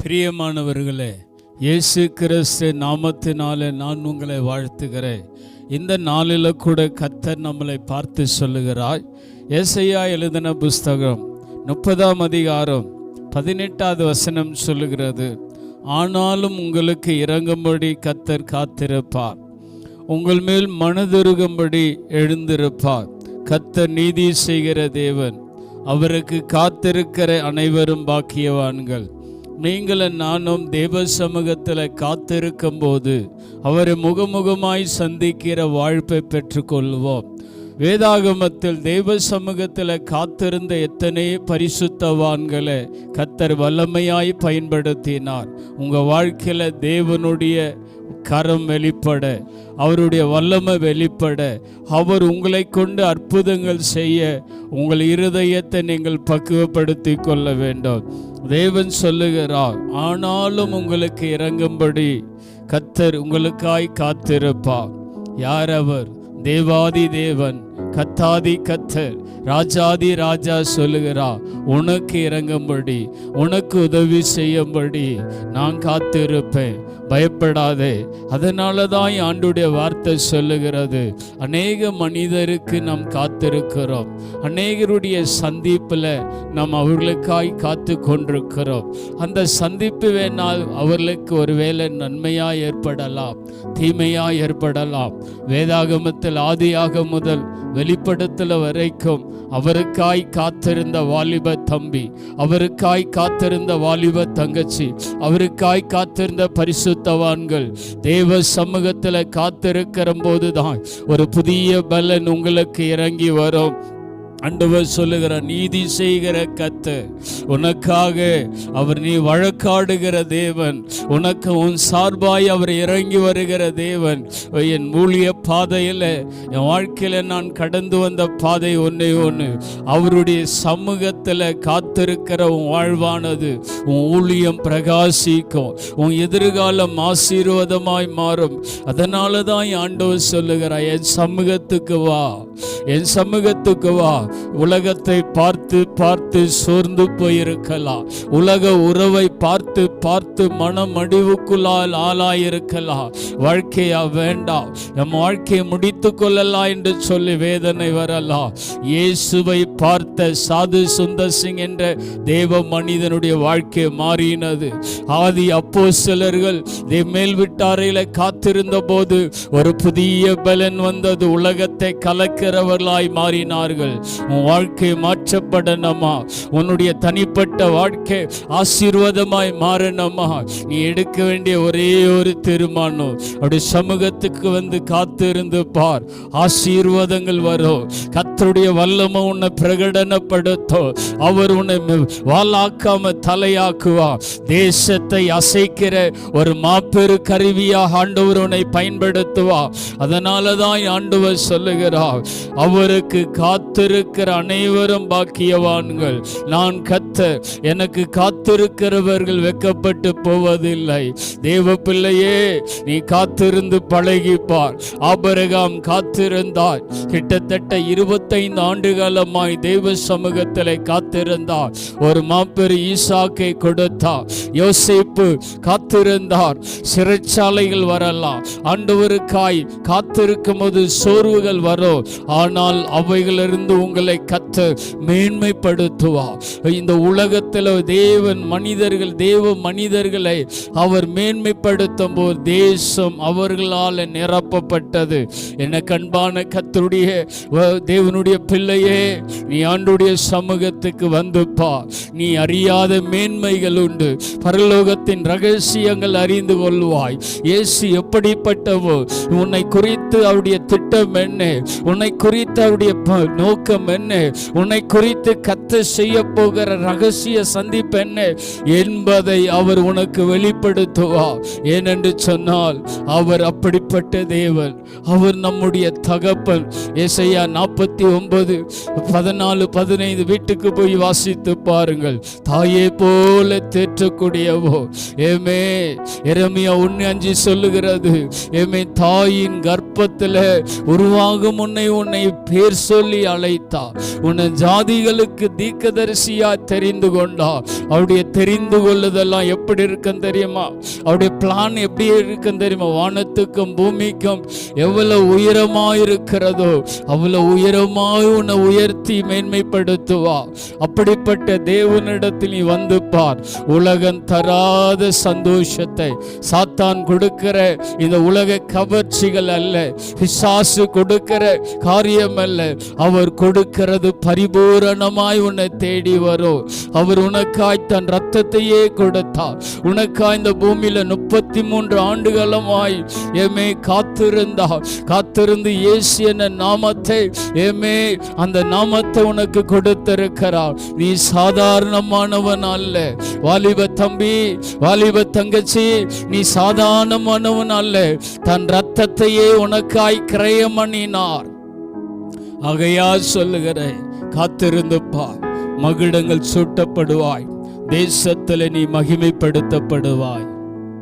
பிரியமானவர்களே, இயேசு கிறிஸ்து நாமத்தினாலே நான் உங்களை வாழ்த்துகிறேன். இந்த நாளில் கூட கர்த்தர் நம்மளை பார்த்து சொல்லுகிறார். ஏசாயா எழுதின புஸ்தகம் 30ஆம் அதிகாரம் 18வது வசனம் சொல்லுகிறது, ஆனாலும் உங்களுக்கு இறங்கும்படி கர்த்தர் காத்திருப்பார், உங்கள் மேல் மனதுருகும்படி எழுந்திருப்பார். கர்த்தர் நீதி செய்கிற தேவன், அவருக்கு காத்திருக்கிற அனைவரும் பாக்கியவான்கள். நீங்களும் நானும் தேவ சமூகத்தில் காத்திருக்கும் போது அவரை முகமுகமாய் சந்திக்கிற வாழ்ப்பை பெற்றுக்கொள்வோம். வேதாகமத்தில் தேவ சமூகத்தில் காத்திருந்த எத்தனை பரிசுத்தவான்களை கர்த்தர் வல்லமையாய் பயன்படுத்தினார். உங்கள் வாழ்க்கையில் தேவனுடைய கரம் வெளிப்பட, அவருடைய வல்லமை வெளிப்பட, அவர் உங்களை கொண்டு அற்புதங்கள் செய்ய உங்கள் இருதயத்தை நீங்கள் பக்குவப்படுத்தி கொள்ள வேண்டும். தேவன் சொல்லுகிறார், ஆனாலும் உங்களுக்கு இறங்கும்படி கர்த்தர் உங்களுக்காய் காத்திருப்பார். யார் அவர்? தேவாதி தேவன், கத்தாதி கர்த்தர், ராஜாதி ராஜா சொல்லுகிறார், உனக்கு இறங்கும்படி, உனக்கு உதவி செய்யும்படி நான் காத்திருப்பேன், பயப்படாதே. அதனால தான் ஆண்டுடைய வார்த்தை சொல்லுகிறது, அநேக மனிதருக்கு நாம் காத்திருக்கிறோம், அநேகருடைய சந்திப்பில் நாம் அவர்களுக்காய் காத்து கொண்டிருக்கிறோம். அந்த சந்திப்பு வேணால் அவர்களுக்கு ஒருவேளை நன்மையாக ஏற்படலாம், தீமையாக ஏற்படலாம். வேதாகமத்தில் ஆதியாக முதல் வெளிப்படுத்தல வரைக்கும் அவருக்காய் காத்திருந்த வாலிப தம்பி, அவருக்காய் காத்திருந்த வாலிப தங்கச்சி, அவருக்காய் காத்திருந்த பரிசுத்தவான்கள் தேவ சமூகத்தில் காத்திருக்கிற போதுதான் ஒரு புதிய பலன் உங்களுக்கு இறங்கி வரும். ஆண்டவர் சொல்லுகிறார், நீதி செய்கிற கர்த்தர், உனக்காக அவர் நீ வழக்காடுகிற தேவன், உனக்கு உன் சார்பாய் அவர் இறங்கி வருகிற தேவன். என் ஊழிய பாதையில், என் வாழ்க்கையில் நான் கடந்து வந்த பாதை ஒன்றே ஒன்று, அவருடைய சமூகத்தில் காத்திருக்கிற உன் வாழ்வானது, உன் ஊழியம் பிரகாசிக்கும், உன் எதிர்காலம் ஆசீர்வாதமாய் மாறும். அதனால தான் ஆண்டவர் சொல்லுகிறார், என் சமூகத்துக்கு வா, என் சமூகத்துக்கு வா. உலகத்தை பார்த்து பார்த்து சோர்ந்து போயிருக்கலாம், உலக உறவை பார்த்து பார்த்து மனம் அடிவுக்குள்ளால் ஆளாயிருக்கலாம். வாழ்க்கையா வேண்டாம், நம் வாழ்க்கையை முடித்து கொள்ளலாம் என்று சொல்லி வேதனை வரலாம். இயேசுவை பார்த்த சாது சுந்தர் சிங் என்ற தேவ மனிதனுடைய வாழ்க்கை மாறினது. ஆதி அப்போஸ்தலர்கள் மேல் விட்டாரையில காத்திருந்த போது ஒரு புதிய பலன் வந்தது, உலகத்தை கலக்கிறவர்களாய் மாறினார்கள். உன் வாழ்க்கை மாற்றப்படணுமா? உன்னுடைய தனிப்பட்ட வாழ்க்கை ஆசீர்வாதமாய் மாறணுமா? நீ எடுக்க வேண்டிய ஒரே ஒரு தீர்மானம், அப்படி சமூகத்துக்கு வந்து காத்திருந்து பார், ஆசீர்வாதங்கள் வரும். கர்த்தருடைய வல்லமை உன்னை பிரகடனப்படுத்தும். அவர் உன்னை வாளாக்காம தலையாக்குவா. தேசத்தை அசைக்கிற ஒரு மாபெரு கருவியாக ஆண்டவர் உன்னை பயன்படுத்துவா. அதனால தான் ஆண்டவர் சொல்லுகிறார், அவருக்கு காத்திருக்கிற அனைவரும் பாக்கியவான்கள். நான் கர்த்தர், எனக்கு காத்திருக்கிறவர்கள் வெட்கப்பட்டு போவதில்லை. தேவ பிள்ளையே, நீ காத்திருந்து பழகிப்பார். ஆபிரகாம் காத்திருந்தார், கிட்டத்தட்ட 25 ஆண்டு காலமாய் தேவ சமூகத்தில் காத்திருந்தார். ஒரு மாபெரும் ஈசாக்கை கொடுத்தார். யோசேப்பு காத்திருந்தார். சிறைச்சாலைகள் வரலாம், ஆண்டவருக்காய் காத்திருக்கும் போது சோர்வுகள் வரும், ஆனால் அவைகளிலிருந்து உங்களை கர்த்தர் மேன்மைப்படுத்துவார். இந்த உலகத்தில் தேவன் மனிதர்கள், தேவ மனிதர்களை அவர் மேன்மைப்படுத்தும் போது தேசம் அவர்களால் நிரப்பப்பட்டது. என கண்பான கர்த்தருடைய தேவனுடைய பிள்ளையே, நீ ஆண்டுடைய சமூகத்துக்கு வந்துப்பா. நீ அறியாத மேன்மைகள் உண்டு, பரலோகத்தின் ரகசியங்கள் அறிந்து கொள்வாய். இயேசு எப்படிப்பட்டவோ, உன்னை குறித்து அவருடைய திட்டம் என்ன, உன்னை குறித்து அவருடைய நோக்கம் என்ன, உன்னை குறித்து கர்த்தர் செய்ய போகிற ரகசிய சந்திப்பு என்ன என்பதை அவர் உனக்கு வெளிப்படுத்துவார். ஏனென்று சொன்னால் அவர் அப்படிப்பட்ட தேவன், அவர் நம்முடைய தகப்பன். ஏசாயா 49:14-15 வீட்டுக்கு போய் வாசித்து பாருங்கள். தாயே போல தேற்றக்கூடியவோ, ஏமே எரேமியா 1:5 சொல்லுகிறது, ஏமே தாயின் கர்ப்பத்தில் உருவாகும் உன்னை உன்னை பேர் சொல்லி அழைத்தார். உன்னை ஜாதிகளுக்கு தீர்க்கதரிசியா தெரிந்து கொண்டார். அவருடைய தெரிந்து கொள்ளுதெல்லாம் எப்படி இருக்குன்னு தெரியுமா? அவருடைய பிளான் எப்படி இருக்குன்னு தெரியுமா? வானத்துக்கும் பூமிக்கும் எவ்வளவு உயரமாயிருக்கிறதோ அவ்வளவு உயரமாய் உன்னை உயர்த்தி மேன்மைப்படுத்துவா. அப்படிப்பட்ட தேவனிடத்தில் நீ வந்து பார். உலகம் தராத சந்தோஷத்தை, சாத்தான் கொடுக்கிற இந்த உலக கவர்ச்சிகள் அல்ல, பிசாசு கொடுக்கிற காரியம் அல்ல, அவர் கொடுக்கிறது பரிபூரணமாய் உன்னை தேடி வரும். அவர் உனக்காய் தன் ரத்தத்தையே கொடுத்தார். உனக்காய் இந்த பூமியில 33 ஆண்டுகளமாய் ஏமே காத்திருந்து இயேசு என்ற நாமத்தை அந்த நாமத்தை உனக்கு கொடுத்திருக்கிறார். நீ சாதாரணமானவன் அல்ல வாலிப தம்பி, வாலிப தங்கச்சி, நீ சாதாரணமானவன் அல்ல. தன் ரத்தத்தையே உனக்காய் கிரயம் பண்ணினார். ஆகையால் சொல்லுகிறேன், காத்திருந்து பார், மகுடங்கள் சூட்டப்படுவாய், தேசத்தில் நீ மகிமைப்படுத்தப்படுவாய்.